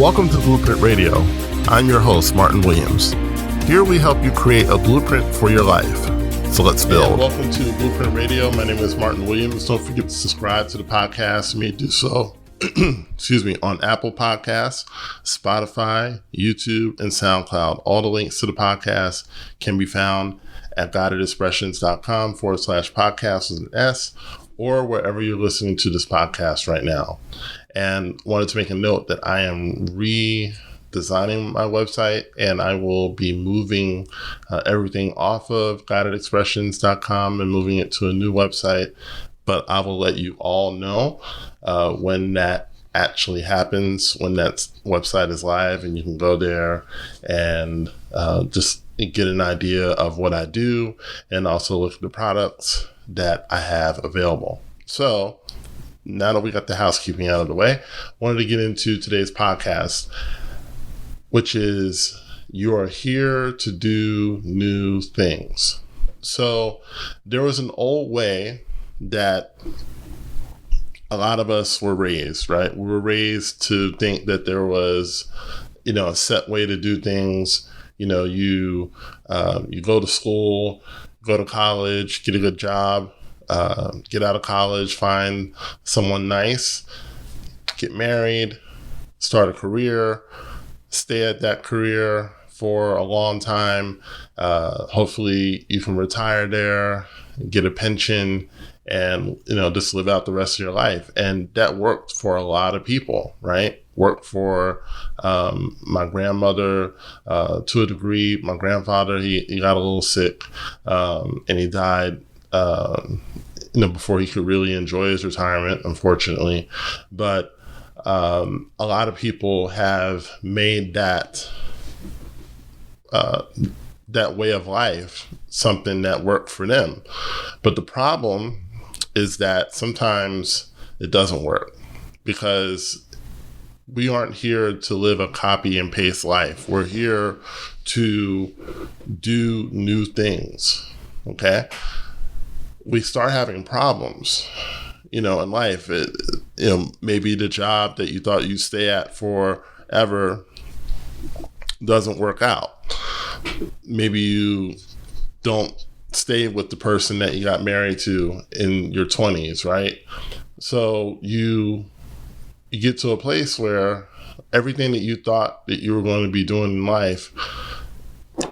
Welcome to Blueprint Radio. I'm your host, Martin Williams. Here we help you create a blueprint for your life. So let's build. And welcome to Blueprint Radio. My name is Martin Williams. Don't forget to subscribe to the podcast. You may do so on Apple Podcasts, Spotify, YouTube, and SoundCloud. All the links to the podcast can be found at guidedexpressions.com/podcast with an S, or wherever you're listening to this podcast right now. And wanted to make a note that I am redesigning my website, and I will be moving everything off of guidedexpressions.com and moving it to a new website. But I will let you all know when that actually happens, when that website is live, and you can go there and just get an idea of what I do and also look at the products that I have available. So now that we got the housekeeping out of the way, I wanted to get into today's podcast, which is you are here to do new things. So there was an old way that a lot of us were raised, right? We were raised to think that there was, a set way to do things. You go to school, go to college, get a good job, get out of college, find someone nice, get married, start a career, stay at that career for a long time. Hopefully you can retire there, get a pension, and, just live out the rest of your life. And that worked for a lot of people, right? Worked for my grandmother to a degree. My grandfather, he got a little sick and he died before he could really enjoy his retirement, unfortunately. But a lot of people have made that way of life something that worked for them. But the problem is that sometimes it doesn't work, because we aren't here to live a copy and paste life. We're here to do new things. Okay. We start having problems, in life. Maybe the job that you thought you'd stay at forever doesn't work out. Maybe you don't stay with the person that you got married to in your 20s, right? So you get to a place where everything that you thought that you were going to be doing in life,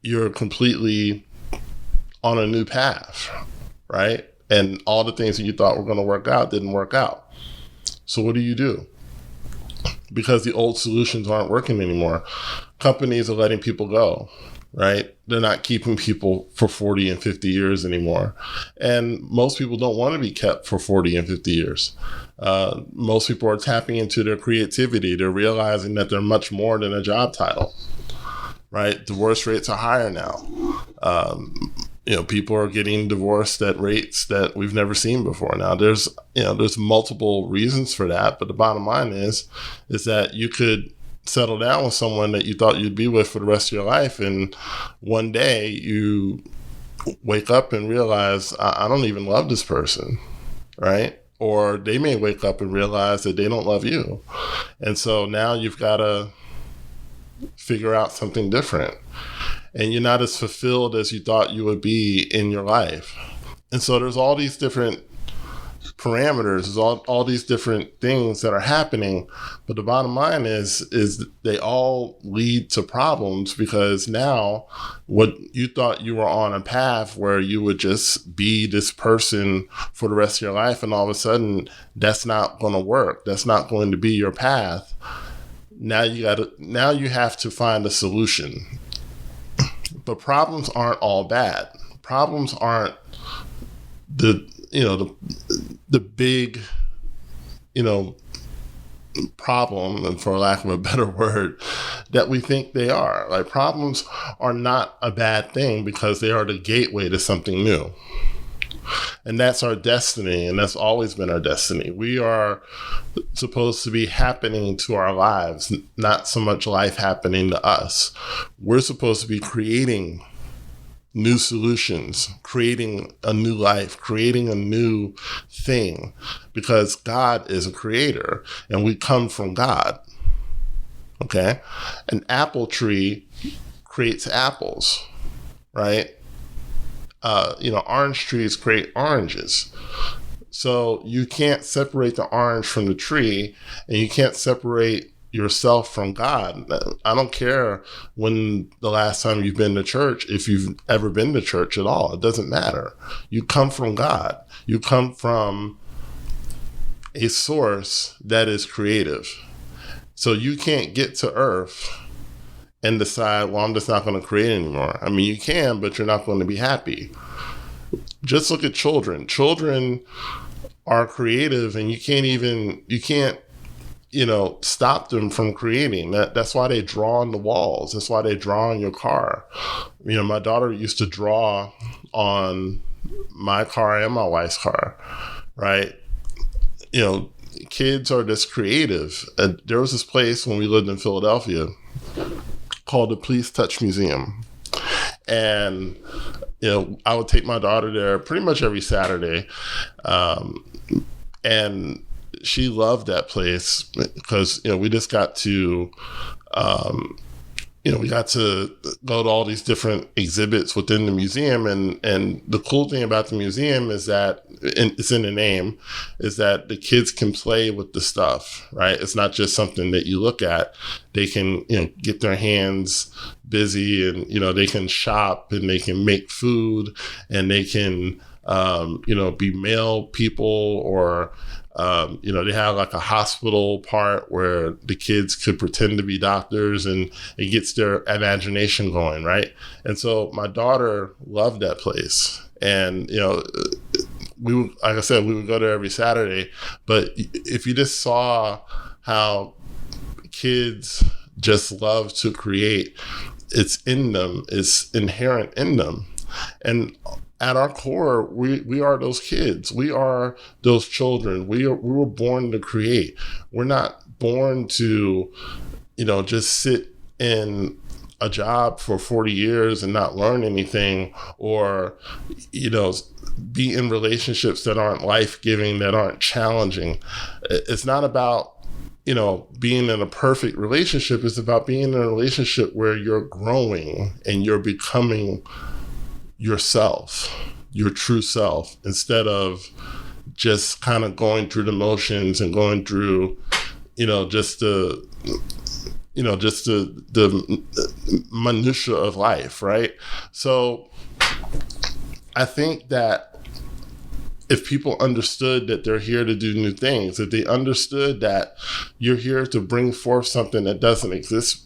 you're completely on a new path, right? And all the things that you thought were going to work out didn't work out. So what do? Because the old solutions aren't working anymore. Companies are letting people go, right? They're not keeping people for 40 and 50 years anymore. And most people don't want to be kept for 40 and 50 years. Most people are tapping into their creativity. They're realizing that they're much more than a job title, right? Divorce rates are higher now. People are getting divorced at rates that we've never seen before. Now, there's multiple reasons for that, but the bottom line is that you could settle down with someone that you thought you'd be with for the rest of your life, and one day you wake up and realize, I don't even love this person, right? Or they may wake up and realize that they don't love you. And so now you've got to figure out something different. And you're not as fulfilled as you thought you would be in your life. And so there's all these different parameters, there's all these different things that are happening. But the bottom line is they all lead to problems, because now what you thought you were on a path where you would just be this person for the rest of your life, and all of a sudden that's not going to work. That's not going to be your path. Now you have to find a solution. But problems aren't all bad. Problems aren't the big, problem, and for lack of a better word, that we think they are. Like, problems are not a bad thing, because they are the gateway to something new. And that's our destiny, and that's always been our destiny. We are supposed to be happening to our lives, not so much life happening to us. We're supposed to be creating new solutions, creating a new life, creating a new thing, because God is a creator and we come from God. Okay. An apple tree creates apples, right? Orange trees create oranges. So you can't separate the orange from the tree, and you can't separate yourself from God. I don't care when the last time you've been to church, if you've ever been to church at all. It doesn't matter. You come from God. You come from a source that is creative. So you can't get to earth and decide, well, I'm just not going to create anymore. I mean, you can, but you're not going to be happy. Just look at children. Children are creative, and you can't stop them from creating. That's why they draw on the walls. That's why they draw on your car. My daughter used to draw on my car and my wife's car, right? Kids are just creative. There was this place when we lived in Philadelphia called the Please Touch Museum. And, I would take my daughter there pretty much every Saturday. And she loved that place because, we just got to, we got to go to all these different exhibits within the museum. And the cool thing about the museum is that, and it's in the name, is that the kids can play with the stuff, right? It's not just something that you look at. They can, get their hands busy, and, they can shop, and they can make food, and they can, be mail people, or, they have like a hospital part where the kids could pretend to be doctors, and it gets their imagination going, right? And so my daughter loved that place. And, like I said, we would go there every Saturday. But if you just saw how kids just love to create, it's in them, it's inherent in them. And at our core, we are those kids. We are those children. We were born to create. We're not born to, just sit in a job for 40 years and not learn anything, or, be in relationships that aren't life-giving, that aren't challenging. It's not about, being in a perfect relationship. It's about being in a relationship where you're growing and you're becoming yourself, your true self, instead of just kind of going through the motions and going through, just the minutia of life, right? So I think that if people understood that they're here to do new things, if they understood that you're here to bring forth something that doesn't exist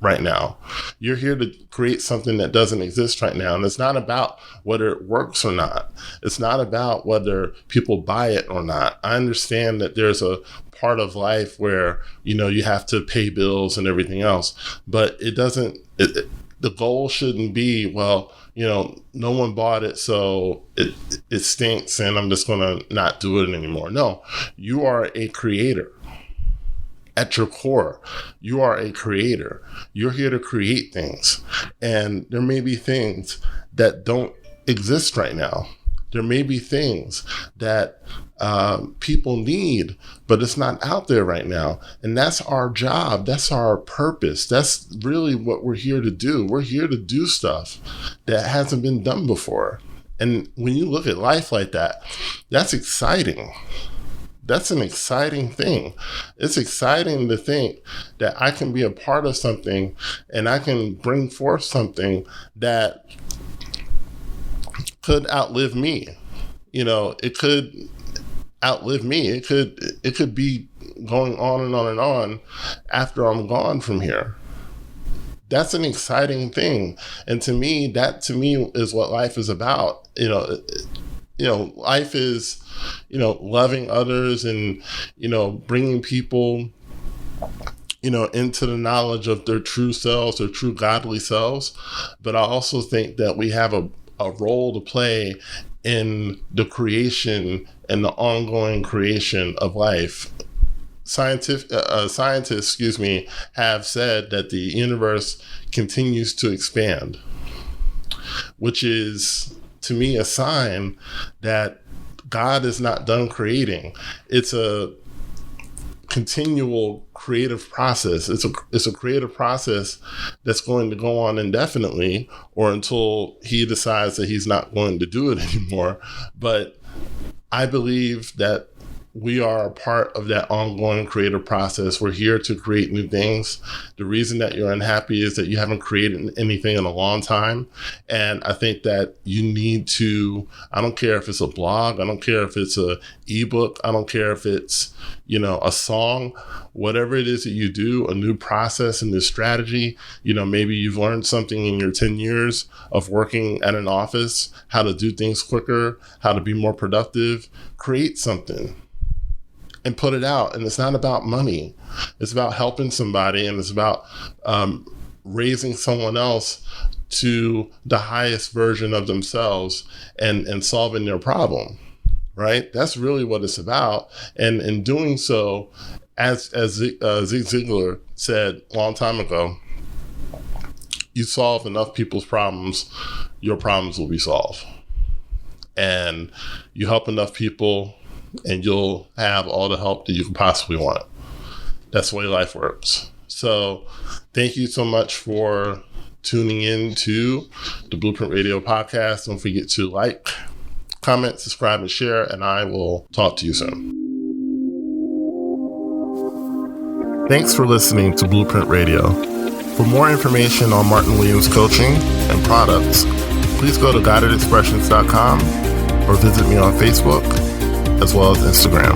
right now, you're here to create something that doesn't exist right now. And it's not about whether it works or not. It's not about whether people buy it or not. I understand that there's a part of life where, you have to pay bills and everything else, but the goal shouldn't be, well, no one bought it, so it stinks, and I'm just going to not do it anymore. No, you are a creator. At your core, you are a creator. You're here to create things. And there may be things that don't exist right now. There may be things that people need, but it's not out there right now. And that's our job. That's our purpose. That's really what we're here to do. We're here to do stuff that hasn't been done before. And when you look at life like that, that's exciting. That's an exciting thing. It's exciting to think that I can be a part of something and I can bring forth something that could outlive me. It could outlive me. It could be going on and on and on after I'm gone from here. That's an exciting thing. And to me is what life is about. Life is, loving others and, bringing people, into the knowledge of their true selves, their true godly selves. But I also think that we have a role to play in the creation and the ongoing creation of life. Scientists, have said that the universe continues to expand, which is, to me, a sign that God is not done creating. It's a continual creative process. It's a creative process that's going to go on indefinitely, or until he decides that he's not going to do it anymore. But I believe that we are a part of that ongoing creative process. We're here to create new things. The reason that you're unhappy is that you haven't created anything in a long time. And I think that you need to, I don't care if it's a blog, I don't care if it's a ebook, I don't care if it's, a song, whatever it is that you do, a new process, a new strategy. Maybe you've learned something in your 10 years of working at an office, how to do things quicker, how to be more productive. Create something and put it out. And it's not about money. It's about helping somebody, and it's about raising someone else to the highest version of themselves and solving their problem, right? That's really what it's about. And in doing so, as Zig Ziglar said a long time ago, you solve enough people's problems, your problems will be solved. And you help enough people, and you'll have all the help that you can possibly want. That's the way life works. So thank you so much for tuning in to the Blueprint Radio podcast. Don't forget to like, comment, subscribe, and share, and I will talk to you soon. Thanks for listening to Blueprint Radio. For more information on Martin Williams coaching and products, please go to guidedexpressions.com or visit me on Facebook, as well as Instagram.